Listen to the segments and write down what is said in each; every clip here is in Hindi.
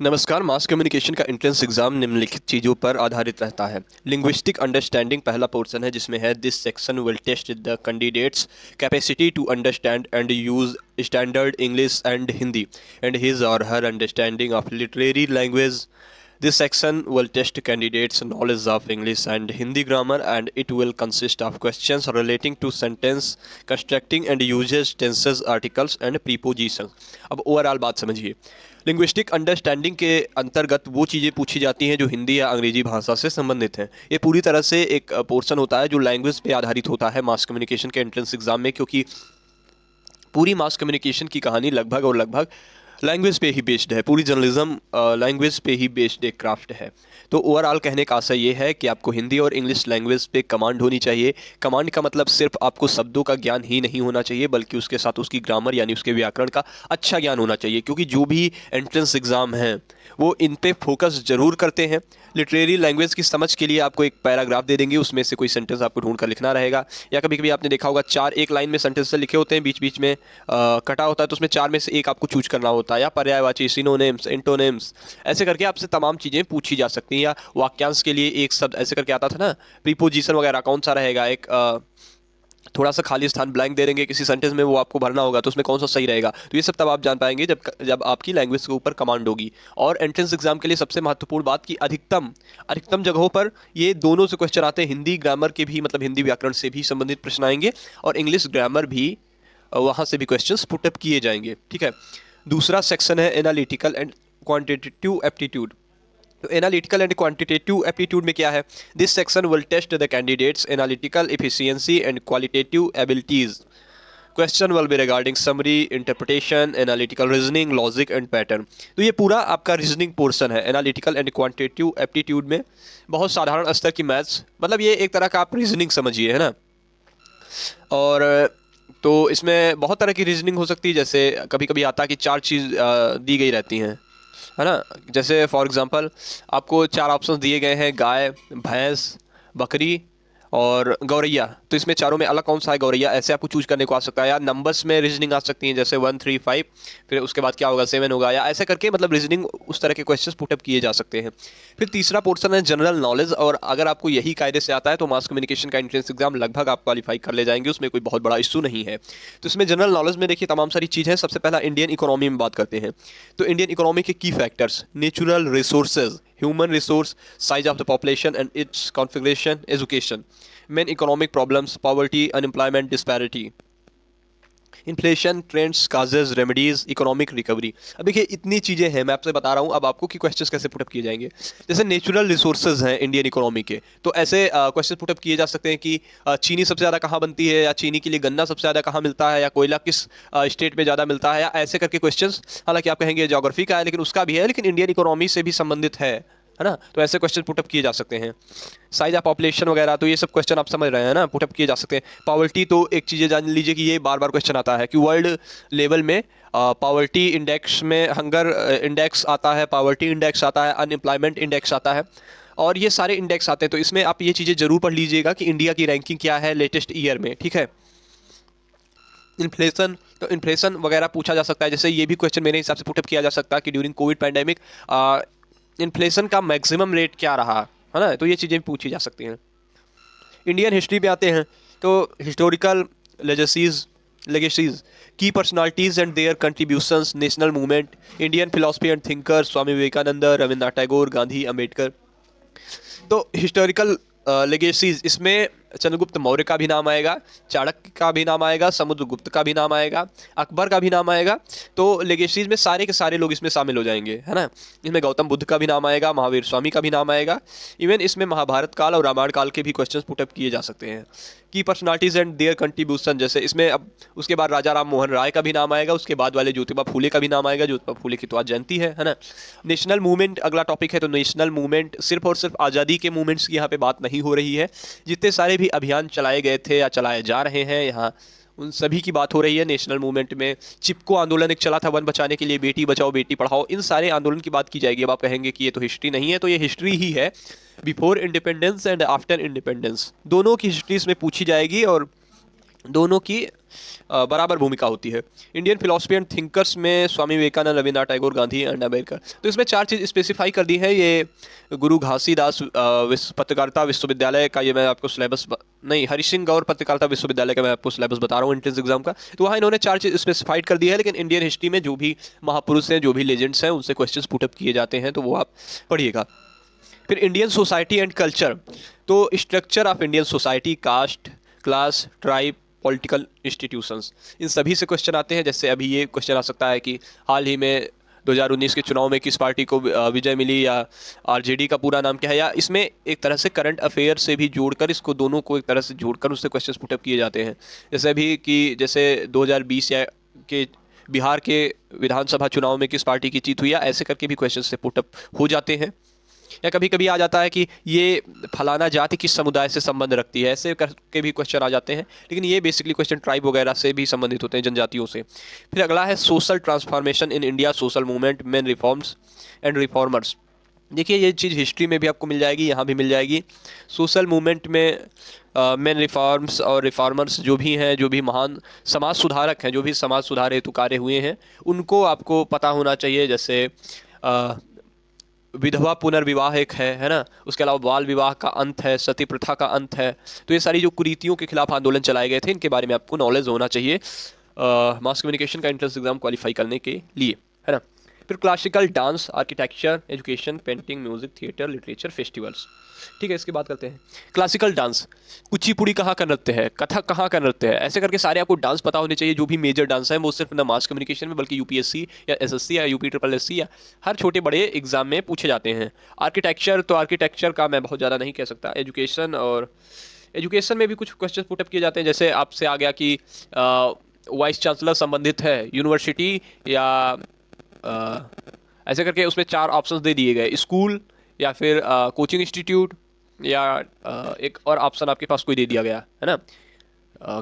नमस्कार। मास कम्युनिकेशन का एंट्रेंस एग्जाम निम्नलिखित चीज़ों पर आधारित रहता है। लिंग्विस्टिक अंडरस्टैंडिंग पहला पोर्शन है, जिसमें है this section will test the candidates capacity to understand and use standard English and Hindi and his or her understanding of literary language. This section will test candidates' knowledge of English and Hindi grammar, and it will consist of questions relating to sentence constructing and uses, tenses, articles and prepositions. अब ओवरऑल बात समझिए। लिंग्विस्टिक अंडरस्टैंडिंग के अंतर्गत वो चीज़ें पूछी जाती हैं जो हिंदी या अंग्रेजी भाषा से संबंधित हैं। ये पूरी तरह से एक पोर्शन होता है जो लैंग्वेज पे आधारित होता है मास कम्युनिकेशन के एंट्रेंस एग्जाम में, क्योंकि पूरी मास कम्युनिकेशन की कहानी लगभग और लगभग लैंग्वेज पे ही बेस्ड है। पूरी जर्नलिज्म लैंग्वेज पे ही बेस्ड एक क्राफ्ट है। तो ओवरऑल कहने का आशय ये है कि आपको हिंदी और इंग्लिश लैंग्वेज पे कमांड होनी चाहिए। कमांड का मतलब सिर्फ आपको शब्दों का ज्ञान ही नहीं होना चाहिए, बल्कि उसके साथ उसकी ग्रामर यानी उसके व्याकरण का अच्छा ज्ञान होना चाहिए, क्योंकि जो भी एंट्रेंस एग्ज़ाम हैं वो इन पे फोकस ज़रूर करते हैं। लिटरेरी लैंग्वेज की समझ के लिए आपको एक पैराग्राफ दे देंगे, उसमें से कोई सेंटेंस आपको ढूंढ कर लिखना रहेगा। या कभी कभी आपने देखा होगा चार एक लाइन में सेंटेंस लिखे होते हैं, बीच बीच में कटा होता है, तो उसमें चार में से एक आपको चूज करना होता है। या पर्यायवाची, सिनोनिम्स, इंटोनिम्स, ऐसे करके आपसे तमाम चीज़ें पूछी जा सकती हैं। या वाक्यांश के लिए एक शब्द ऐसे करके आता था ना, प्रीपोजिशन वगैरह कौन सा रहेगा, एक थोड़ा सा खाली स्थान ब्लैंक दे देंगे किसी सेंटेंस में, वो आपको भरना होगा, तो उसमें कौन सा सही रहेगा। तो ये सब तब आप जान पाएंगे जब आपकी लैंग्वेज के ऊपर कमांड होगी। और एंट्रेंस एग्जाम के लिए सबसे महत्वपूर्ण बात कि अधिकतम अधिकतम जगहों पर ये दोनों से क्वेश्चन आते हैं। हिंदी ग्रामर के भी, मतलब हिंदी व्याकरण से भी संबंधित प्रश्न आएंगे, और इंग्लिश ग्रामर भी वहाँ से भी क्वेश्चंस पुटअप किए जाएंगे। ठीक है। दूसरा सेक्शन है एनालिटिकल एंड क्वांटिटेटिव एप्टीट्यूड। तो एनालिटिकल एंड क्वांटिटेटिव एप्टीट्यूड में क्या है? This section will test the candidates analytical efficiency and qualitative abilities. Question will be regarding summary, interpretation, analytical reasoning, logic and pattern. तो ये पूरा आपका रीजनिंग पोर्शन है एनालिटिकल एंड क्वांटिटेटिव एप्टीट्यूड में। बहुत साधारण स्तर की मैथ्स, मतलब ये एक तरह का आप रीजनिंग समझिए, है ना। और तो इसमें बहुत तरह की रीजनिंग हो सकती है। जैसे कभी कभी आता है कि चार चीज़ दी गई रहती हैं, है ना। जैसे फॉर एग्जांपल आपको चार ऑप्शंस दिए गए हैं, गाय, भैंस, बकरी और गौरैया। तो इसमें चारों में अलग कौन सा है गौरैया, ऐसे आपको चूज करने को आ सकता है। या नंबर्स में रीजनिंग आ सकती है, जैसे 1 3 5, फिर उसके बाद क्या होगा, 7 होगा, या ऐसे करके मतलब रीजनिंग उस तरह के क्वेश्चंस पुटअप किए जा सकते हैं। फिर तीसरा पोर्शन है जनरल नॉलेज, और अगर आपको यही कायदे से आता है तो मास कम्युनिकेशन का एंट्रेंस एग्जाम लगभग आप क्वालिफाई कर ले जाएंगे, उसमें कोई बहुत बड़ा इशू नहीं है। तो इसमें जनरल नॉलेज में देखिए तमाम सारी चीज़ है। सबसे पहला इंडियन इकोनॉमी में बात करते हैं। तो इंडियन इकोनॉमी के की factors: natural resources, human resource, size of the population and it's configuration, education, main economic problems, poverty, unemployment, disparity, inflation, trends, causes, remedies, economic recovery. अब देखिए इतनी चीज़ें हैं, मैं आपसे बता रहा हूँ अब आपको कि क्वेश्चंस कैसे पुटअप किए जाएंगे। जैसे नेचुरल रिसोर्सेज हैं इंडियन इकोनॉमी के, तो ऐसे क्वेश्चन पुटअप किए जा सकते हैं कि चीनी सबसे ज़्यादा कहाँ बनती है, या चीनी के लिए गन्ना सबसे ज़्यादा कहाँ मिलता है, या कोयला किस स्टेट में ज़्यादा मिलता है, या ऐसे करके क्वेश्चंस। हालांकि आप कहेंगे ज्योग्राफी का है, लेकिन उसका भी है, लेकिन इंडियन इकोनॉमी से भी संबंधित है ना। तो ऐसे क्वेश्चन पुटअप किए जा सकते हैं। साइज ऑफ पॉपुलेशन वगैरह, तो ये सब क्वेश्चन आप समझ रहे हैं ना, पुटअप किए जा सकते हैं। पॉवर्टी, तो एक चीज़ जान लीजिए कि ये बार बार क्वेश्चन आता है कि वर्ल्ड लेवल में पॉवर्टी इंडेक्स में हंगर इंडेक्स आता है, पॉवर्टी इंडेक्स आता है, अनएम्प्लॉयमेंट इंडेक्स आता है, और ये सारे इंडेक्स आते हैं। तो इसमें आप ये चीज़ें जरूर पढ़ लीजिएगा कि इंडिया की रैंकिंग क्या है लेटेस्ट ईयर में। ठीक है। इन्फ्लेशन, तो इन्फ्लेशन वगैरह पूछा जा सकता है। जैसे ये भी क्वेश्चन मेरे हिसाब से पुटअप किया जा सकता है कि ड्यूरिंग कोविड पैंडेमिक इन्फ्लेशन का मैक्सिमम रेट क्या रहा, है ना। तो ये चीज़ें पूछी जा सकती हैं। इंडियन हिस्ट्री पे आते हैं, तो हिस्टोरिकल लेगेसीज, की personalities and their contributions, national movement, Indian philosophy and thinker, Swami Vivekananda, Rabindranath Tagore, Gandhi, Ambedkar. तो हिस्टोरिकल लेगेसीज, इसमें चंद्रगुप्त मौर्य का भी नाम आएगा, चाणक्य का भी नाम आएगा, समुद्रगुप्त का भी नाम आएगा, अकबर का भी नाम आएगा। तो लेगेसीज में सारे के सारे लोग इसमें शामिल हो जाएंगे, है ना। इसमें गौतम बुद्ध का भी नाम आएगा, महावीर स्वामी का भी नाम आएगा। इवन इसमें महाभारत काल और रामायण काल के भी क्वेश्चंस पुटअप किए जा सकते हैं। की पर्सनालिटीज एंड देयर कंट्रीब्यूशन, जैसे इसमें अब उसके बाद राजा राम मोहन राय का भी नाम आएगा, उसके बाद वाले ज्योतिबा फूले का भी नाम आएगा। ज्योतिबा फूले की तो आज जयंती है ना। नेशनल मूवमेंट अगला टॉपिक है। तो नेशनल मूवमेंट सिर्फ और सिर्फ आज़ादी के मूवमेंट्स की यहाँ पे बात नहीं हो रही है, जितने सारे भी अभियान चलाए गए थे या चलाए जा रहे हैं यहाँ, उन सभी की बात हो रही है नेशनल मूवमेंट में। चिपको आंदोलन एक चला था वन बचाने के लिए, बेटी बचाओ बेटी पढ़ाओ, इन सारे आंदोलन की बात की जाएगी। अब आप कहेंगे कि ये तो हिस्ट्री नहीं है, तो ये हिस्ट्री ही है। Before independence and after independence दोनों की हिस्ट्री इसमें पूछी जाएगी, और दोनों की बराबर भूमिका होती है। इंडियन फिलोसफी एंड थिंकर्स में स्वामी विवेकानंद, रविन्द्रनाथ टैगोर, गांधी एंड अम्बेडकर। तो इसमें चार चीज़ स्पेसिफाई कर दी है। ये गुरु घासीदास पत्रकारिता विश्वविद्यालय का, ये मैं आपको सिलेबस नहीं, हरि सिंह गौर पत्रकारिता विश्वविद्यालय का मैं आपको सिलेबस बता रहा हूँ एंट्रेंस एग्जाम का। तो वहाँ इन्होंने चार चीज़ स्पेसिफाइड कर दी है। लेकिन इंडियन हिस्ट्री में जो भी महापुरुष हैं, जो भी लेजेंड्स हैं, उनसे क्वेश्चन पुटअप किए जाते हैं, तो वो आप पढ़िएगा। फिर इंडियन सोसाइटी एंड कल्चर, तो structure of Indian society, caste, class, tribe, political institutions, इन सभी से क्वेश्चन आते हैं। जैसे अभी ये क्वेश्चन आ सकता है कि हाल ही में 2019 के चुनाव में किस पार्टी को विजय मिली, या आरजेडी का पूरा नाम क्या है, या इसमें एक तरह से करंट अफेयर से भी जोड़कर, इसको दोनों को एक तरह से जोड़कर उससे क्वेश्चन पुटअप किए जाते हैं। जैसे अभी कि जैसे 2020 या के बिहार के विधानसभा चुनाव में किस पार्टी की जीत हुई, या ऐसे करके भी क्वेश्चन से पुटअप हो जाते हैं। या कभी कभी आ जाता है कि ये फलाना जाति किस समुदाय से संबंध रखती है, ऐसे करके भी क्वेश्चन आ जाते हैं। लेकिन ये बेसिकली क्वेश्चन ट्राइब वगैरह से भी संबंधित होते हैं, जनजातियों से। फिर अगला है social transformation in India, social movement, main reforms and reformers. देखिए ये चीज़ हिस्ट्री में भी आपको मिल जाएगी, यहाँ भी मिल जाएगी। सोशल मूवमेंट में मेन रिफॉर्म्स और रिफॉर्मर्स जो भी हैं, जो भी महान समाज सुधारक हैं, जो भी समाज सुधार हेतु कार्य हुए हैं, उनको आपको पता होना चाहिए। जैसे विधवा पुनर्विवाह एक है ना, उसके अलावा बाल विवाह का अंत है, सती प्रथा का अंत है। तो ये सारी जो कुरीतियों के खिलाफ आंदोलन चलाए गए थे, इनके बारे में आपको नॉलेज होना चाहिए मास कम्युनिकेशन का एंट्रेंस एग्जाम क्वालिफाई करने के लिए, है ना। फिर classical dance, architecture, education, painting, music, theatre, literature, festivals. ठीक है, इसकी बात करते हैं। क्लासिकल डांस, कुचिपुड़ी कहाँ का नृत्य है, कथक कहाँ का नृत्य है, ऐसे करके सारे आपको डांस पता होने चाहिए। जो भी मेजर डांस है वो सिर्फ ना मास कम्युनिकेशन में, बल्कि यूपीएससी या एसएससी या यूपी ट्रिपल एससी या हर छोटे बड़े एग्जाम में पूछे जाते हैं। आर्किटेक्चर, तो आर्किटेक्चर का मैं बहुत ज़्यादा नहीं कह सकता। एजुकेशन, और एजुकेशन में भी कुछ क्वेश्चन पुटअप किए जाते हैं। जैसे आपसे आ गया कि वाइस चांसलर संबंधित है यूनिवर्सिटी या ऐसे करके उसमें चार ऑप्शंस दे दिए गए, स्कूल या फिर कोचिंग इंस्टीट्यूट, या एक और ऑप्शन आपके पास कोई दे दिया गया है ना,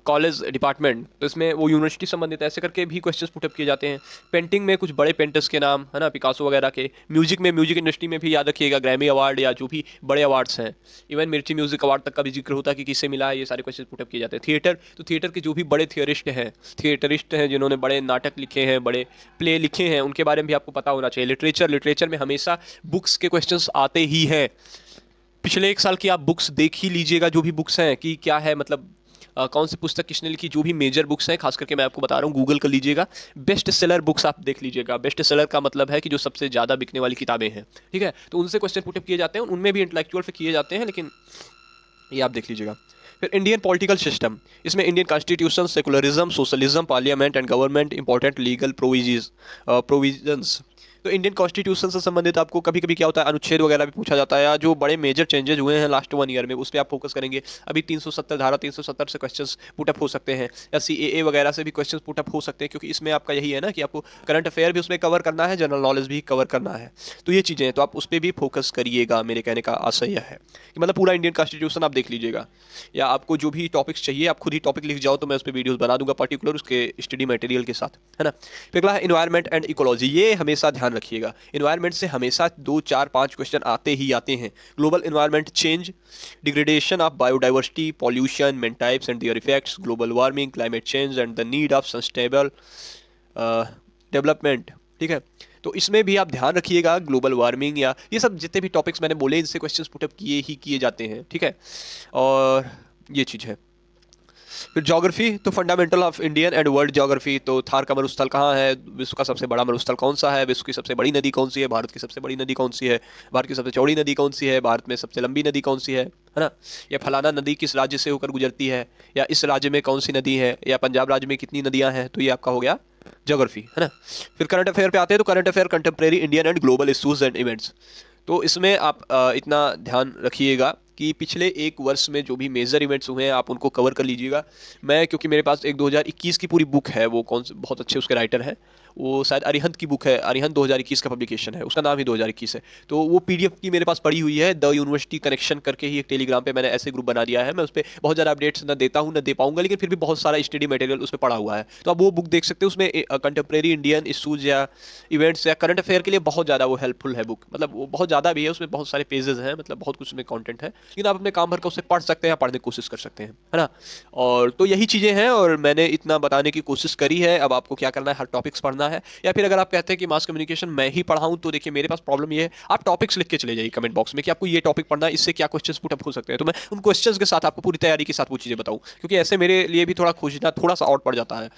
कॉलेज डिपार्टमेंट। तो इसमें वो यूनिवर्सिटी संबंधित, ऐसे करके भी क्वेश्चंस पुटअप किए जाते हैं। पेंटिंग में कुछ बड़े पेंटर्स के नाम, है ना, पिकासो वगैरह के। म्यूजिक में, म्यूजिक इंडस्ट्री में भी याद रखिएगा, ग्रैमी अवार्ड या जो भी बड़े अवार्ड्स हैं, इवन मिर्ची म्यूजिक अवार्ड तक का भी जिक्र होता है कि किससे मिला है, ये सारे क्वेश्चन पुटअप किए जाते हैं। थिएटर, तो थिएटर के जो भी बड़े थिएटरिस्ट हैं जिन्होंने बड़े नाटक लिखे हैं, बड़े प्ले लिखे हैं, उनके बारे में भी आपको पता होना चाहिए। लिटरेचर, लिटरेचर में हमेशा बुक्स के क्वेश्चंस आते ही हैं। पिछले एक साल की आप बुक्स देख ही लीजिएगा, जो भी बुक्स हैं कि क्या है, मतलब कौन सी पुस्तक किसने लिखी, जो भी मेजर बुक्स हैं, खास करके मैं आपको बता रहा हूँ, गूगल कर लीजिएगा, बेस्ट सेलर बुक्स आप देख लीजिएगा। बेस्ट सेलर का मतलब है कि जो सबसे ज़्यादा बिकने वाली किताबें हैं, ठीक है, तो उनसे क्वेश्चन पुटअप किए जाते हैं। उनमें भी इंटेलेक्चुअल पे किए जाते हैं, लेकिन ये आप देख लीजिएगा। फिर इंडियन पॉलिटिकल सिस्टम, इसमें Indian constitution, secularism, socialism, parliament and government, important legal provisions. तो इंडियन कॉन्स्टिट्यूशन से संबंधित आपको कभी कभी क्या होता है, अनुच्छेद वगैरह भी पूछा जाता है, या जो बड़े मेजर चेंजेस हुए हैं लास्ट 1 ईयर में, उस पर आप फोकस करेंगे। अभी 370 धारा 370 से क्वेश्चंस पुटअप हो सकते हैं, या सीएए वगैरह से भी क्वेश्चंस पुटअप हो सकते हैं, क्योंकि इसमें आपका यही है ना कि आपको करंट अफेयर भी उसमें कवर करना है, जनरल नॉलेज भी कवर करना है। तो ये चीज़ें हैं, तो आप उस पर भी फोकस करिएगा। मेरे कहने का आशय यह है कि मतलब पूरा इंडियन कॉन्स्टिट्यूशन आप देख लीजिएगा, या आपको जो भी टॉपिक्स चाहिए आप खुद ही टॉपिक लिख जाओ, तो मैं उस पर वीडियोस बना दूंगा पर्टिकुलर उसके स्टडी मटेरियल के साथ, है ना। फिर अगला है इन्वायरमेंट एंड इकोलॉजी, ये हमेशा ध्यान रखिएगा। इन्वायरमेंट से हमेशा 2, 4, 5 क्वेश्चन आते ही आते हैं। Global environment change, degradation of biodiversity, pollution, main types and there effects, global warming, climate change and the need of sustainable development. ठीक है, तो इसमें भी आप ध्यान रखिएगा, ग्लोबल वार्मिंग या ये सब जितने भी टॉपिक्स मैंने बोले, इनसे क्वेश्चंस पुटअप किए जाते हैं। ठीक है, और ये चीज़ है। फिर ज्योग्राफी, तो fundamental of Indian and world geography, तो थार का मरुस्थल कहाँ है, विश्व का सबसे बड़ा मरुस्थल कौन सा है, विश्व की सबसे बड़ी नदी कौन सी है, भारत की सबसे बड़ी नदी कौन सी है, भारत की सबसे चौड़ी नदी कौन सी है, भारत में सबसे लंबी नदी कौन सी है ना, या फलाना नदी किस राज्य से होकर गुजरती है, या इस राज्य में कौन सी नदी है, या पंजाब राज्य में कितनी नदियाँ हैं। तो ये आपका हो गया ज्योग्राफी, है ना। फिर करंट अफेयर पे आते हैं, तो current affair, contemporary Indian and global issues and events. तो इसमें आप इतना ध्यान रखिएगा कि पिछले 1 वर्ष में जो भी मेजर इवेंट्स हुए हैं आप उनको कवर कर लीजिएगा। मैं, क्योंकि मेरे पास एक 2021 की पूरी बुक है, वो बहुत अच्छे उसके राइटर हैं, वो शायद अरिहंत की बुक है, अरिहंत 2021 का पब्लिकेशन है, उसका नाम ही 2021 है। तो वो पीडीएफ की मेरे पास पड़ी हुई है, द यूनिवर्सिटी कनेक्शन करके ही एक टेलीग्राम पे मैंने ऐसे ग्रुप बना दिया है। मैं उस पर बहुत ज़्यादा अपडेट्स ना देता हूँ ना दे पाऊंगा, लेकिन फिर भी बहुत सारा स्टडी मटेरियल उस पर पड़ा हुआ है, तो आप वो बुक देख सकते हो। उसमें कंटेम्प्रेरी इंडियन इशूज़ या इवेंट्स या करंट अफेयर के लिए बहुत ज़्यादा वो हेल्पफुल है बुक, मतलब वो बहुत ज़्यादा भी है, उसमें बहुत सारे पेजेस हैं, मतलब बहुत कुछ उसमें कंटेंट है, लेकिन आप अपने काम भर का उसे पढ़ सकते हैं, पढ़ने की कोशिश कर सकते हैं, है ना। और तो यही चीज़ें हैं, और मैंने इतना बताने की कोशिश करी है। अब आपको क्या करना है, हर टॉपिक्स पढ़ना है, या फिर अगर आप कहते हैं कि मास कम्युनिकेशन मैं ही पढ़ाऊँ, तो देखिए मेरे पास प्रॉब्लम ये है, आप टॉपिक्स लिख के चले जाइए कमेंट बॉक्स में कि आपको ये टॉपिक पढ़ना है, इससे क्या क्वेश्चंस पुटअप हो सकते हैं, तो मैं उन क्वेश्चंस के साथ आपको पूरी तैयारी के साथ वो चीज़ें बताऊँ, क्योंकि ऐसे मेरे लिए भी थोड़ा खोजना थोड़ा सा और पड़ जाता है।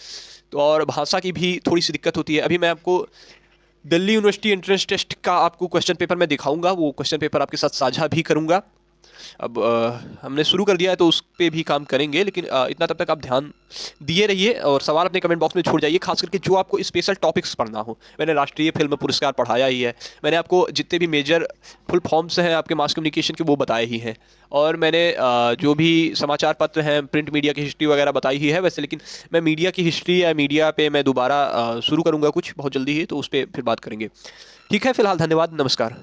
तो और भाषा की भी थोड़ी सी दिक्कत होती है। अभी मैं आपको दिल्ली यूनिवर्सिटी एंट्रेंस टेस्ट का आपको क्वेश्चन पेपर मैं दिखाऊंगा, वो क्वेश्चन पेपर आपके साथ साझा भी करूंगा। अब हमने शुरू कर दिया है तो उस पे भी काम करेंगे, लेकिन इतना तब तक आप ध्यान दिए रहिए और सवाल अपने कमेंट बॉक्स में छोड़ जाइए, खास करके जो आपको स्पेशल टॉपिक्स पढ़ना हो। मैंने राष्ट्रीय फिल्म पुरस्कार पढ़ाया ही है, मैंने आपको जितने भी मेजर फुल फॉर्म्स हैं आपके मास कम्युनिकेशन के वो बताए ही हैं, और मैंने जो भी समाचार पत्र हैं प्रिंट मीडिया की हिस्ट्री वगैरह बताई ही है वैसे, लेकिन मैं मीडिया की हिस्ट्री या मीडिया पे मैं दोबारा शुरू करूँगा कुछ बहुत जल्दी ही, तो उस पर फिर बात करेंगे। ठीक है, फिलहाल धन्यवाद, नमस्कार।